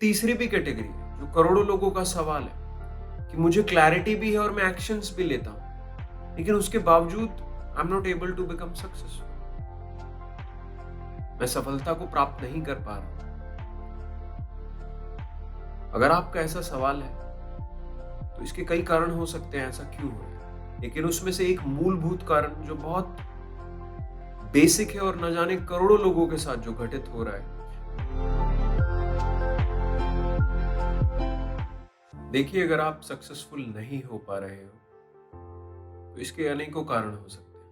तीसरी भी कैटेगरी है जो करोड़ों लोगों का सवाल है कि मुझे क्लैरिटी भी है और मैं एक्शंस भी लेता हूं, लेकिन उसके बावजूद I am not able to become successful. मैं सफलता को प्राप्त नहीं कर पा रहा हूं। अगर आपका ऐसा सवाल है तो इसके कई कारण हो सकते हैं ऐसा क्यों हो रहा है, लेकिन उसमें से एक मूलभूत कारण जो बहुत बेसिक है और न जाने करोड़ों लोगों के साथ जो घटित हो रहा है। देखिए, अगर आप सक्सेसफुल नहीं हो पा रहे हो तो इसके अनेकों कारण हो सकते हैं,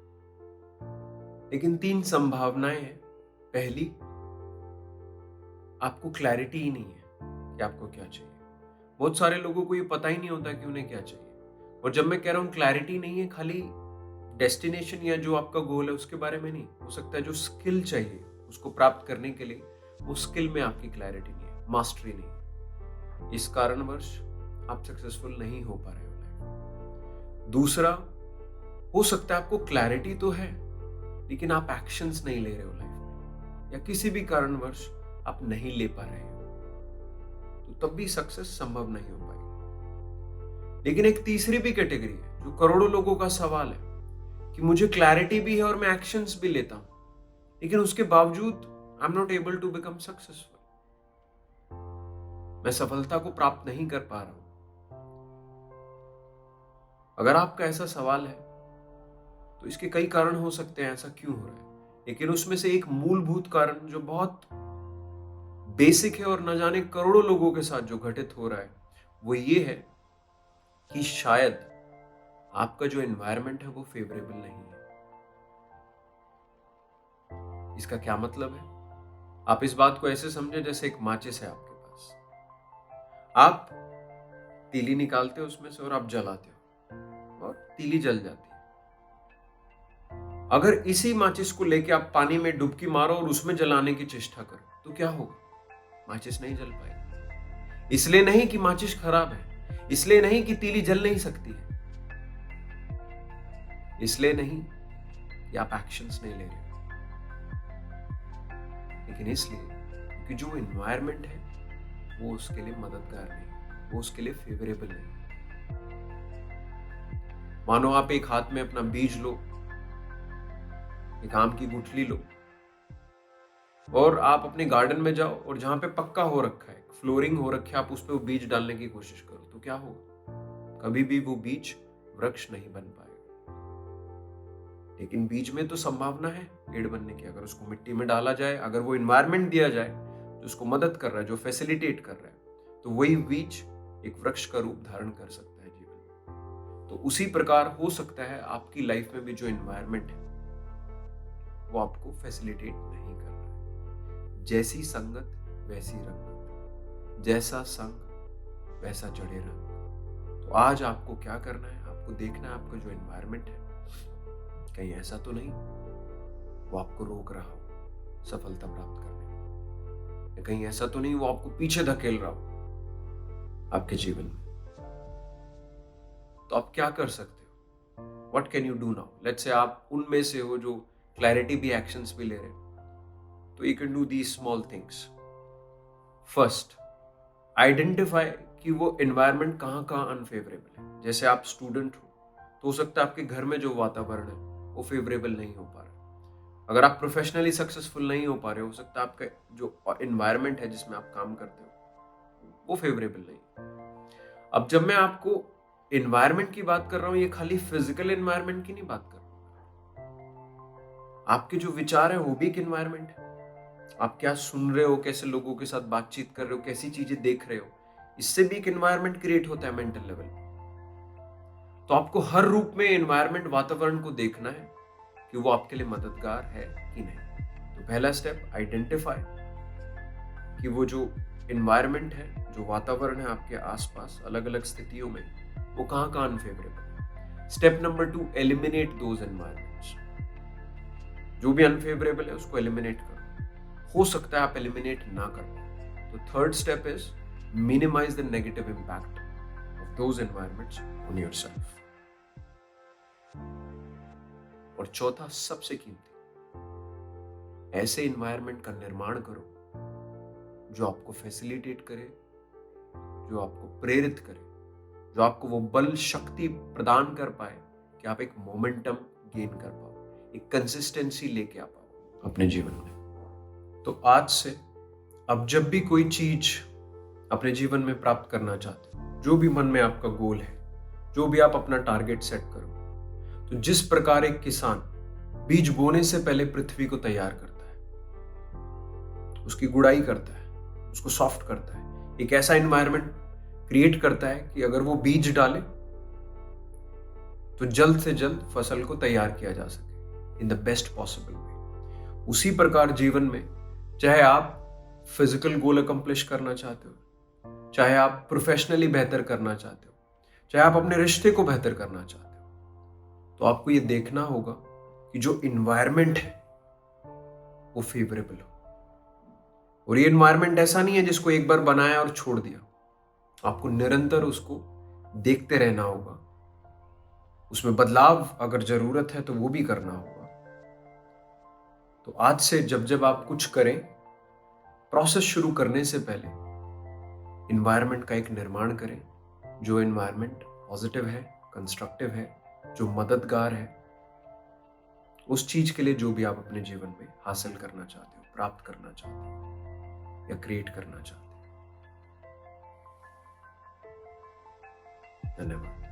लेकिन 3 संभावनाएं हैं। पहली, आपको क्लैरिटी ही नहीं है कि आपको क्या चाहिए। बहुत सारे लोगों को ये पता ही नहीं होता कि उन्हें क्या चाहिए। और जब मैं कह रहा हूं क्लैरिटी नहीं है, खाली डेस्टिनेशन या जो आपका गोल है उसके बारे में नहीं, हो सकता है जो स्किल चाहिए उसको प्राप्त करने के लिए वो स्किल में आपकी क्लैरिटी नहीं है, मास्टरी नहीं है। इस कारणवश आप सक्सेसफुल नहीं हो पा रहे हो लाइफ। दूसरा, हो सकता है आपको क्लैरिटी तो है लेकिन आप एक्शंस नहीं ले रहे हो लाइफ में, या किसी भी कारणवश आप नहीं ले पा रहे हो, तो तब भी सक्सेस संभव नहीं हो पाएगी। लेकिन एक तीसरी भी कैटेगरी है जो करोड़ों लोगों का सवाल है कि मुझे क्लैरिटी भी है और मैं एक्शंस भी लेता हूं, लेकिन उसके बावजूद I am not able to become successful. मैं सफलता को प्राप्त नहीं कर पा रहा हूं। अगर आपका ऐसा सवाल है तो इसके कई कारण हो सकते हैं ऐसा क्यों हो रहा है, लेकिन उसमें से एक मूलभूत कारण जो बहुत बेसिक है और न जाने करोड़ों लोगों के साथ जो घटित हो रहा है वो ये है कि शायद आपका जो एनवायरनमेंट है वो फेवरेबल नहीं है। इसका क्या मतलब है? आप इस बात को ऐसे समझे जैसे एक माचिस है आपके पास। आप तीली निकालते हो उसमें से और आप जलाते हो और तीली जल जाती है। अगर इसी माचिस को लेके आप पानी में डुबकी मारो और उसमें जलाने की चेष्टा करो तो क्या होगा? माचिस नहीं जल पाएगी। इसलिए नहीं कि माचिस खराब है, इसलिए नहीं कि तीली जल नहीं सकती है, इसलिए नहीं कि आप एक्शंस नहीं ले रहे हो, लेकिन इसलिए कि जो एनवायरनमेंट है वो उसके लिए मददगार नहीं है, वो उसके लिए फेवरेबल नहीं है। मानो आप एक हाथ में अपना बीज लो, एक आम की गुठली लो और आप अपने गार्डन में जाओ और जहां पे पक्का हो रखा है, फ्लोरिंग हो रखी है, आप उस पे वो बीज डालने की कोशिश करो तो क्या होगा? कभी भी वो बीज वृक्ष नहीं बन पाएगा। लेकिन बीज में तो संभावना है पेड़ बनने की, अगर उसको मिट्टी में डाला जाए, अगर वो इन्वायरमेंट दिया जाए जो उसको मदद कर रहा है, जो फैसिलिटेट कर रहा है, तो वही बीज एक वृक्ष का रूप धारण कर सकता है जीवन में। तो उसी प्रकार हो सकता है आपकी लाइफ में भी जो इन्वायरमेंट है वो आपको फैसिलिटेट नहीं कर रहा है। जैसी संगत वैसी रंगत, जैसा संग वैसा जड़े रंग। तो आज आपको क्या करना है? आपको देखना है आपका जो एनवायरनमेंट है कहीं ऐसा तो नहीं वो आपको रोक रहा हो सफलता प्राप्त करने में, या कहीं ऐसा तो नहीं वो आपको पीछे धकेल रहा हो आपके जीवन में। तो आप क्या कर सकते हो? What can you do now? Let's say आप उनमें से हो जो क्लैरिटी भी एक्शंस भी ले रहे हो, तो you can do these small things. First, identify कि वो एनवायरनमेंट कहाँ कहाँ अनफेवरेबल है। जैसे आप स्टूडेंट हो तो हो सकता है आपके घर में जो वातावरण है वो फेवरेबल नहीं हो पा रहा। अगर आप प्रोफेशनली सक्सेसफुल नहीं हो पा रहे हो सकता है आपका जो एनवायरनमेंट है जिसमें आप काम करते हो वो फेवरेबल नहीं। अब जब मैं आपको एनवायरनमेंट की बात कर रहा हूं, ये खाली फिजिकल एनवायरनमेंट की नहीं बात कर रहा हूं। आपके जो विचार है वो भी एक एनवायरनमेंट है। आप क्या सुन रहे हो, कैसे लोगों के साथ बातचीत कर रहे हो, कैसी चीजें देख रहे हो, इससे भी एक एनवायरनमेंट क्रिएट होता है मेंटल लेवल पे। तो आपको हर रूप में एनवायरनमेंट, वातावरण को देखना है कि वो आपके लिए मददगार है कि नहीं। तो पहला स्टेप, आइडेंटिफाई कि वो जो एनवायरनमेंट है, जो वातावरण है आपके आसपास अलग अलग स्थितियों में, वो कहाँ कहाँ अनफेवरेबल है। Step number 2, eliminate those environments. जो भी अनफेवरेबल है उसको एलिमिनेट करो। हो सकता है आप एलिमिनेट ना कर पाओ। तो third step is minimize the negative impact of those environments on yourself. और चौथा, सबसे कीमती, ऐसे एनवायरनमेंट का निर्माण करो जो आपको फैसिलिटेट करे, जो आपको प्रेरित करे, जो आपको वो बल शक्ति प्रदान कर पाए कि आप एक मोमेंटम गेन कर पाओ, एक कंसिस्टेंसी लेके आ पाओ अपने जीवन में। तो आज से अब जब भी कोई चीज अपने जीवन में प्राप्त करना चाहते हो, जो भी मन में आपका गोल है, जो भी आप अपना टारगेट सेट करो, तो जिस प्रकार एक किसान बीज बोने से पहले पृथ्वी को तैयार करता है, उसकी गुड़ाई करता है, उसको सॉफ्ट करता है, एक ऐसा एनवायरनमेंट क्रिएट करता है कि अगर वो बीज डाले तो जल्द से जल्द फसल को तैयार किया जा सके in the best possible way. उसी प्रकार जीवन में, चाहे आप फिजिकल गोल अकम्प्लिश करना चाहते हो, चाहे आप प्रोफेशनली बेहतर करना चाहते हो, चाहे आप अपने रिश्ते को बेहतर करना चाहते हो, तो आपको ये देखना होगा कि जो इन्वायरमेंट है वो फेवरेबल हो। और ये इन्वायरमेंट ऐसा नहीं है जिसको एक बार बनाया और छोड़ दिया, आपको निरंतर उसको देखते रहना होगा, उसमें बदलाव अगर जरूरत है तो वो भी करना होगा। तो आज से जब जब आप कुछ करें, प्रोसेस शुरू करने से पहले इन्वायरमेंट का एक निर्माण करें, जो इन्वायरमेंट पॉजिटिव है, कंस्ट्रक्टिव है, जो मददगार है उस चीज के लिए जो भी आप अपने जीवन में हासिल करना चाहते हो, प्राप्त करना चाहते हो या क्रिएट करना चाहते हो। धन्यवाद।